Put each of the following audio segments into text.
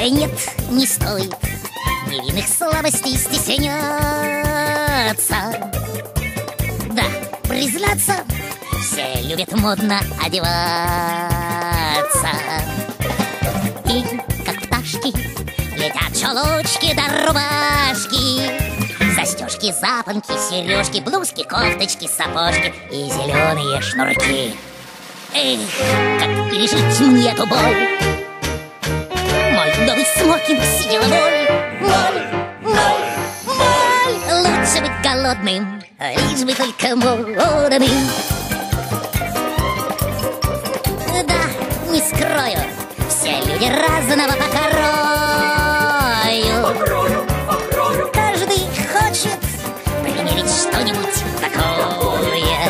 Нет, не стоит невинных слабостей стесняться. Да, признаться, все любят модно одеваться. И, как пташки, летят чулочки да рубашки, застежки, запонки, сережки, блузки, кофточки, сапожки и зеленые шнурки. Эх, как пережить мне эту боль? Мой новый смокинг сидела моль. Лучше быть голодным, лишь бы только модным. Да, не скрою, все люди разного покрою. Каждый хочет примерить что-нибудь такое.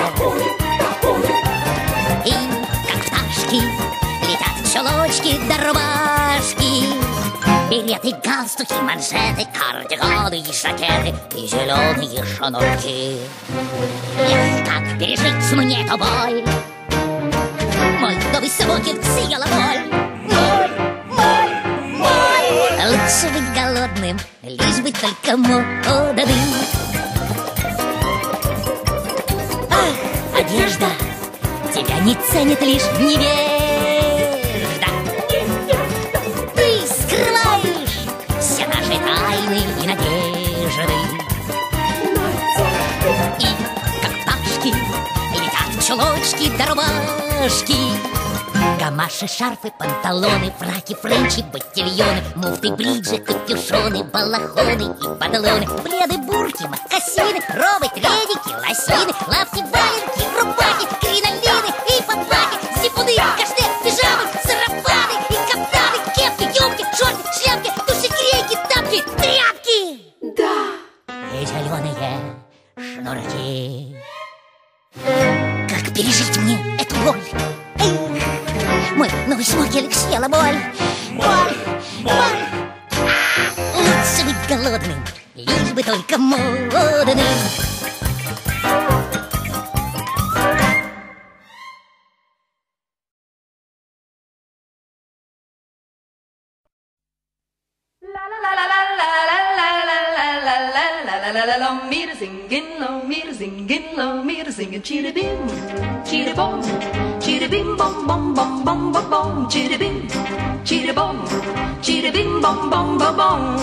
И как пташки летят чулочки да рубашки, береты, галстуки, манжеты, кардиганы и жакеты и зеленые шнурки. Эх, как пережить мне эту боль? Мой новый смокинг съела моль. Лучше быть голодным, лишь бы только модным. Ах, одежда тебя не ценит лишь невежда. Ты скрываешь все наши тайны и надежды. И как пташки летят чулочки да рубашки, гамаши, шарфы, панталоны, фраки, френчи, ботильоны, муфты, бриджи, капюшоны, балахоны и панталоны, пледы, бурки, мокасины, робы, треники, лосины, лапти, валенки, рубахи, кринолины и папахи, зипуны, кашне, пижамы, сарафаны и кафтаны, кепки, юбки, шорты, шляпки, душегрейки, тапки, тряпки. Да. И зеленые шнурки. Как пережить мне эту боль? Мой новый смокинг съела боль. Лучше быть голодным, лишь бы только модным. Low meter singing, low meter singing, cheetah bim, cheetah bom, cheetah bim bom bom bom bom bom bom, cheetah bim, cheetah bom, cheetah bim bom bom bom bom,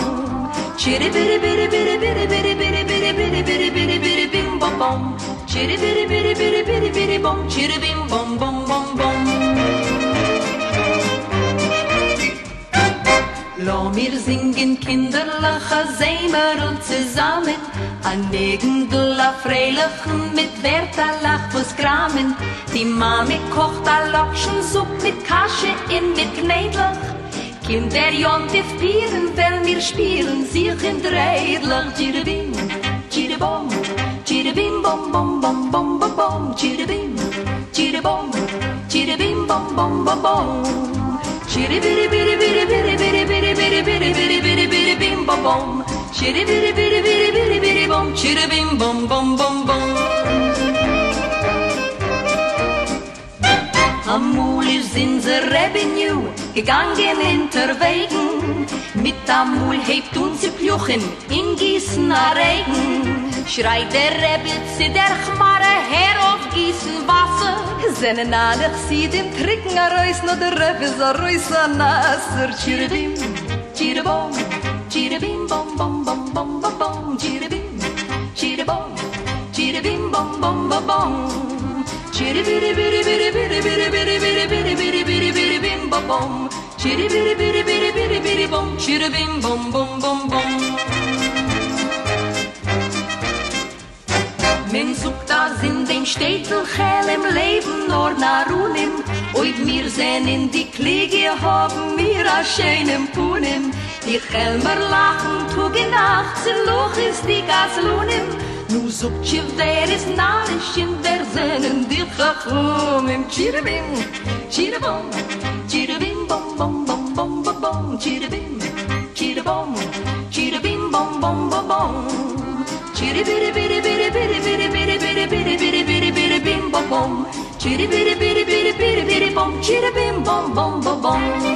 cheetah bitty bitty bitty bitty bitty bitty bitty bitty bitty bitty bitty bim bom bom, cheetah bitty bitty bitty bitty bitty bom, cheetah bim bom bom bom bom. Lass mir singen kinderliche Sämerl zusammen, an Negengl, a Freilichen mit Wertalach was kramen. Die Mami kocht a Lokschensupp mit Kasche in mit Knädlach. Kinder jontif pieren, weil wir spielen sich in Dreidlach. Tschirabim, tschirabom, tschirabim bom bom bom bom bom bom, tschirabim, tschirabom, tschirabim bom bom bom bom. Chitty bitty bitty bitty bitty bitty bitty bitty bitty bitty bitty bitty bim bom bom. Chitty bitty bitty bitty bitty bitty bom. Chitty bim bom bom bom bom. Amul ist in der Revenue gegangen hinterwegen. Mit Amul hebt uns die Pluchen in Gießen a Regen. Schreit der Rebbe zu der Chmare her auf Gießen Wasser. Seine Nadech sieht im Tricken a Reus, no der Rebbe ist a Reus a Nasser. Tschirabim, tschirabom, tschirabim bom bom bom bom bom bom. Tschirabim, tschirabom, tschirabim bom bom bom bom. Chiribiri biri biri biri biri biri biri biri biri biri biri bim bom bom. Chiribiri biri biri biri biri bom. Chiribim bom bom bom bom. Men sucht das in dem Städtel hell im Leben nur nach Runim. Und wir sehen in die Kliege haben wir a schönen Punim. Die Helmer lachen, tuge Nacht, sie Luch ist die Gaslunim. Nu sucht je wer is narisch in der Sennen die Chachum im Chiribim, Chiribom, Chiribim bom bom bom bom bom bom, Chiribim, Chiribom, Chiribim bom bom bom bom. Chiribiri biri biri biri biri biri biri biri biri biri biri bim bom bom. Chiribiri biri biri biri biri bom, Chiribim bom bom bom bom.